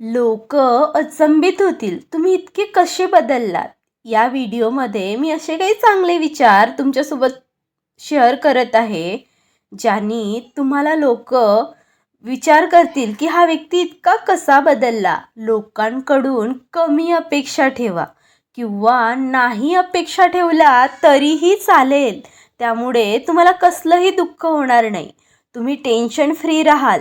लोक अचंबित होतील, तुम्ही इतके कसे बदललात. या व्हिडिओमध्ये मी असे काही चांगले विचार तुमच्यासोबत शेअर करत आहे, ज्यांनी तुम्हाला लोक विचार करतील की हा व्यक्ती इतका कसा बदलला. लोकांकडून कमी अपेक्षा ठेवा किंवा नाही अपेक्षा ठेवला तरीही चालेल. त्यामुळे तुम्हाला कसलंही दुःख होणार नाही. तुम्ही टेन्शन फ्री राहाल.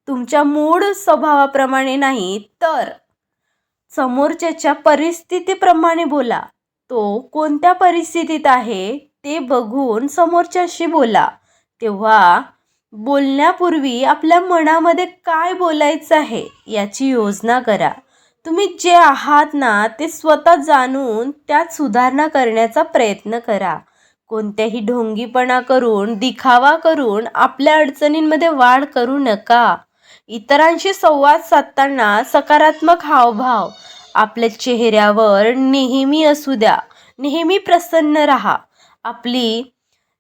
तुमच्या मूळ स्वभावाप्रमाणे नाही तर समोरच्याच्या परिस्थितीप्रमाणे बोला. तो कोणत्या परिस्थितीत आहे ते बघून समोरच्याशी बोला. तेव्हा बोलण्यापूर्वी आपल्या मनामध्ये काय बोलायचं आहे याची योजना करा. तुम्ही जे आहात ना ते स्वतः जाणून त्यात सुधारणा करण्याचा प्रयत्न करा. कोणत्याही ढोंगीपणा करून दिखावा करून आपल्या अडचणींमध्ये वाढ करू नका. इतरांशी संवाद साधताना सकारात्मक हावभाव आपल्या चेहऱ्यावर नेहमी असू द्या. नेहमी प्रसन्न राहा. आपली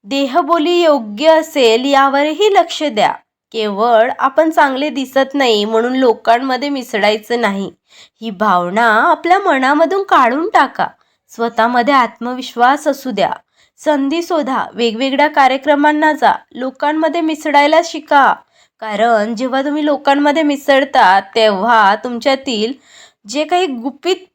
देहबोली योग्य असेल यावरही लक्ष द्या. केवळ आपण चांगले दिसत नाही म्हणून लोकांमध्ये मिसळायचं नाही. ही भावना आपल्या मनामधून काढून टाका. स्वतःमध्ये आत्मविश्वास असू द्या. संधी शोधा. वेगवेगळ्या कार्यक्रमांना जा. लोकांमध्ये मिसळायला शिका. कारण जेव्हा तुम्ही लोकांमध्ये मिसळता तेव्हा तुमच्यातील जे काही गुपित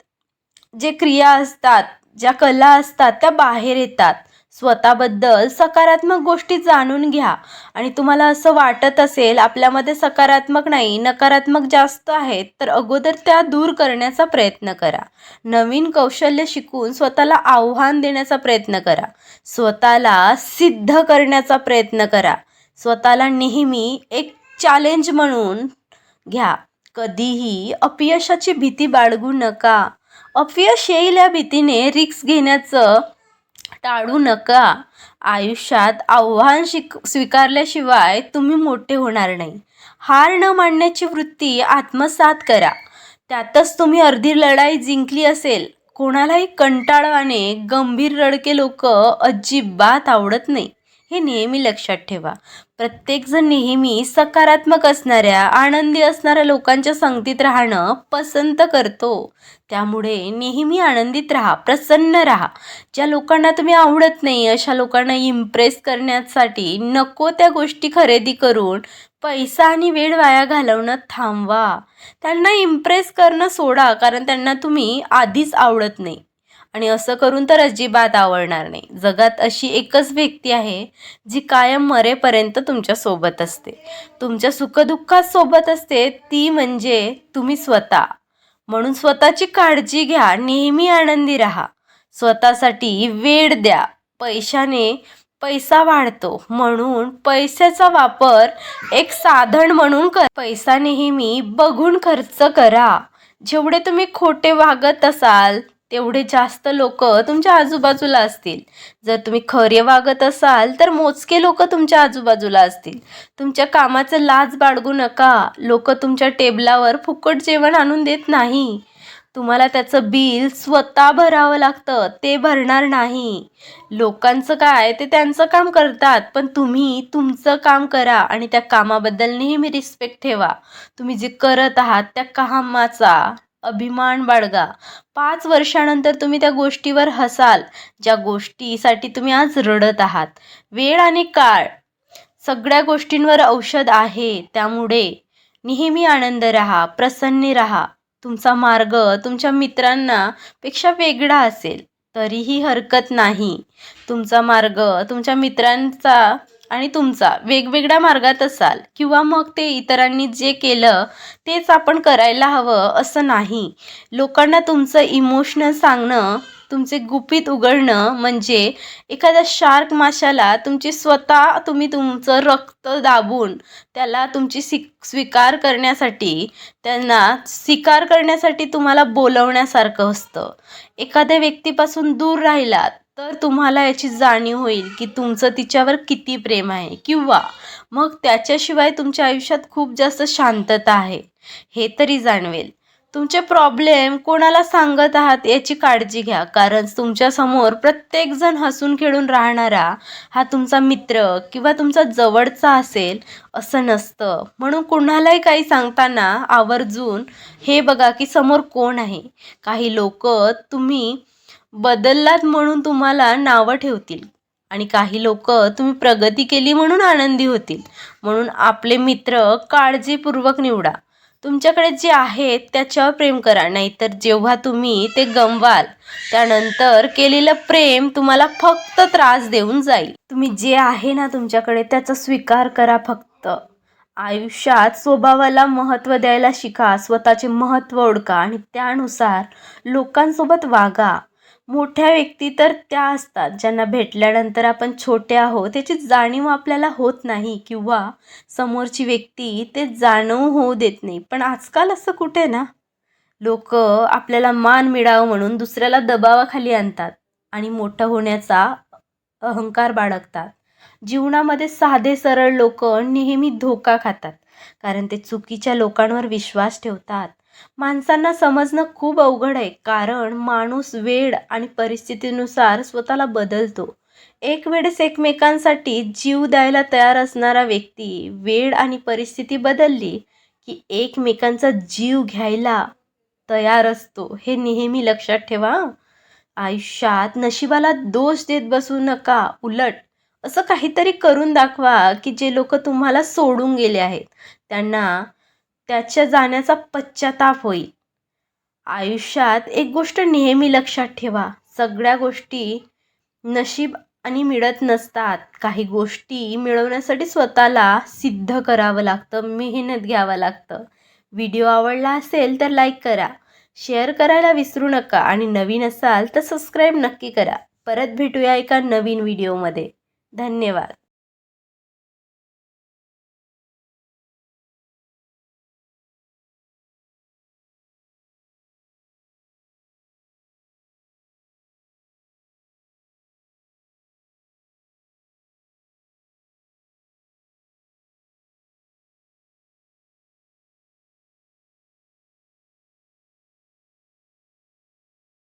जे क्रिया असतात, ज्या कला असतात त्या बाहेर येतात. स्वतःबद्दल सकारात्मक गोष्टी जाणून घ्या. आणि तुम्हाला असं वाटत असेल आपल्यामध्ये सकारात्मक नाही, नकारात्मक जास्त आहेत, तर अगोदर त्या दूर करण्याचा प्रयत्न करा. नवीन कौशल्य शिकून स्वतःला आव्हान देण्याचा प्रयत्न करा. स्वतःला सिद्ध करण्याचा प्रयत्न करा. स्वतःला नेहमी एक चॅलेंज म्हणून घ्या. कधीही अपयशाची भीती बाळगू नका. अपयश येईल या भीतीने रिस्क घेण्याचं टाळू नका. आयुष्यात आव्हान स्वीकारल्याशिवाय तुम्ही मोठे होणार नाही. हार न मानण्याची वृत्ती आत्मसात करा. त्यातच तुम्ही अर्धी लढाई जिंकली असेल. कोणालाही कंटाळवाणे गंभीर रडके लोक अजिबात आवडत नाही, हे नेहमी लक्षात ठेवा. प्रत्येकजण नेहमी सकारात्मक असणाऱ्या आनंदी असणाऱ्या लोकांच्या संगतीत राहणं पसंत करतो. त्यामुळे नेहमी आनंदित राहा, प्रसन्न राहा. ज्या लोकांना तुम्ही आवडत नाही अशा लोकांना इम्प्रेस करण्यासाठी नको त्या गोष्टी खरेदी करून पैसा आणि वेळ वाया घालवणं थांबवा. त्यांना इम्प्रेस करणं सोडा, कारण त्यांना तुम्ही आधीच आवडत नाही. आणि असं करून तर अजिबात आवडणार नाही. जगात अशी एकच व्यक्ती आहे जी कायम मरेपर्यंत तुमच्या सोबत असते, तुमच्या सुखदुःखात सोबत असते. ती म्हणजे तुम्ही स्वतः. म्हणून स्वतःची काळजी घ्या. नेहमी आनंदी राहा. स्वतःसाठी वेळ द्या. पैशाने पैसा वाढतो म्हणून पैशाचा वापर एक साधन म्हणून करा. पैसा नेहमी बघून खर्च करा. जेवढे तुम्ही खोटे वागत असाल तेवढे जास्त लोक तुमच्या आजूबाजूला असतील. जर तुम्ही खरे वागत असाल तर मोजके लोक तुमच्या आजूबाजूला असतील. तुमच्या कामाचं लाज बाळगू नका. लोक तुमच्या टेबलावर फुकट जेवण आणून देत नाही. तुम्हाला त्याचं बिल स्वतः भरावं लागतं, ते भरणार नाही. लोकांचं काय, ते त्यांचं काम करतात, पण तुम्ही तुमचं काम करा आणि त्या कामाबद्दल नेहमी रिस्पेक्ट ठेवा. तुम्ही जे करत आहात त्या कामाचा अभिमान बाळगा. 5 वर्षानंतर तुम्ही त्या गोष्टीवर हसाल ज्या गोष्टीसाठी तुम्ही आज रडत आहात. वेळ आणि काळ सगळ्या गोष्टींवर औषध आहे. त्यामुळे नेहमी आनंद राहा, प्रसन्न राहा. तुमचा मार्ग तुमच्या मित्रांना पेक्षा वेगळा असेल तरीही हरकत नाही. तुमचा मार्ग तुमच्या मित्रांचा आणि तुमचा वेगवेगळ्या मार्गात असाल किंवा मग ते इतरांनी जे केलं तेच आपण करायला हवं असं नाही. लोकांना तुमचं इमोशनल सांगणं, तुमचे गुपित उघडणं म्हणजे एखाद्या शार्क माशाला तुम्ही तुमचं रक्त दाबून त्याला तुमची स्वीकार करण्यासाठी, त्यांना शिकार करण्यासाठी तुम्हाला बोलवण्यासारखं असतं. एखाद्या व्यक्तीपासून दूर राहिलात तर तुम्हाला याची जाणीव होईल की तुमचं तिच्यावर किती प्रेम आहे, किंवा मग त्याच्याशिवाय तुमच्या आयुष्यात खूप जास्त शांतता आहे हे तरी जाणवेल. तुमचे प्रॉब्लेम कोणाला सांगत आहात याची काळजी घ्या, कारण तुमच्यासमोर प्रत्येकजण हसून खेळून राहणारा हा तुमचा मित्र किंवा तुमचा जवळचा असेल असं नसतं. म्हणून कुणालाही काही सांगताना आवर्जून हे बघा की समोर कोण आहे. काही लोक तुम्ही बदललात म्हणून तुम्हाला नावं ठेवतील आणि काही लोक तुम्ही प्रगती केली म्हणून आनंदी होतील. म्हणून आपले मित्र काळजीपूर्वक निवडा. तुमच्याकडे जे आहे त्याच्यावर प्रेम करा, नाहीतर जेव्हा तुम्ही ते गमवाल त्यानंतर केलेलं प्रेम तुम्हाला फक्त त्रास देऊन जाईल. तुम्ही जे आहे ना तुमच्याकडे त्याचा स्वीकार करा फक्त. आयुष्यात स्वभावाला महत्त्व द्यायला शिका, स्वतःचे महत्त्व ओळखा आणि त्यानुसार लोकांसोबत वागा. मोठ्या व्यक्ती तर त्या असतात ज्यांना भेटल्यानंतर आपण छोटे आहोत त्याची जाणीव आपल्याला होत नाही किंवा समोरची व्यक्ती ते जाणवू होऊ देत नाही. पण आजकाल असं कुठे ना, लोक आपल्याला मान मिळावं म्हणून दुसऱ्याला दबावाखाली आणतात आणि मोठं होण्याचा अहंकार बाळगतात. जीवनामध्ये साधे सरळ लोक नेहमी धोका खातात, कारण ते चुकीच्या लोकांवर विश्वास ठेवतात. माणसांना समजणं खूप अवघड आहे, कारण माणूस वेळ आणि परिस्थितीनुसार स्वतःला बदलतो. एक वेळेस एकमेकांसाठी जीव द्यायला तयार असणारा व्यक्ती वेळ आणि परिस्थिती बदलली की एकमेकांचा जीव घ्यायला तयार असतो. हे नेहमी लक्षात ठेवा. आयुष्यात नशिबाला दोष देत बसू नका. उलट असं काहीतरी करून दाखवा की जे लोक तुम्हाला सोडून गेले आहेत त्यांना त्याच्या जाण्याचा पश्चाताप होईल. आयुष्यात एक गोष्ट नेहमी लक्षात ठेवा, सगळ्या गोष्टी नशीब आणि मिळत नसतात. काही गोष्टी मिळवण्यासाठी स्वतःला सिद्ध करावं लागतं, मेहनत घ्यावं लागतं. व्हिडिओ आवडला असेल तर लाईक करा, शेअर करायला विसरू नका आणि नवीन असाल तर सबस्क्राईब नक्की करा. परत भेटूया एका नवीन व्हिडिओमध्ये. धन्यवाद.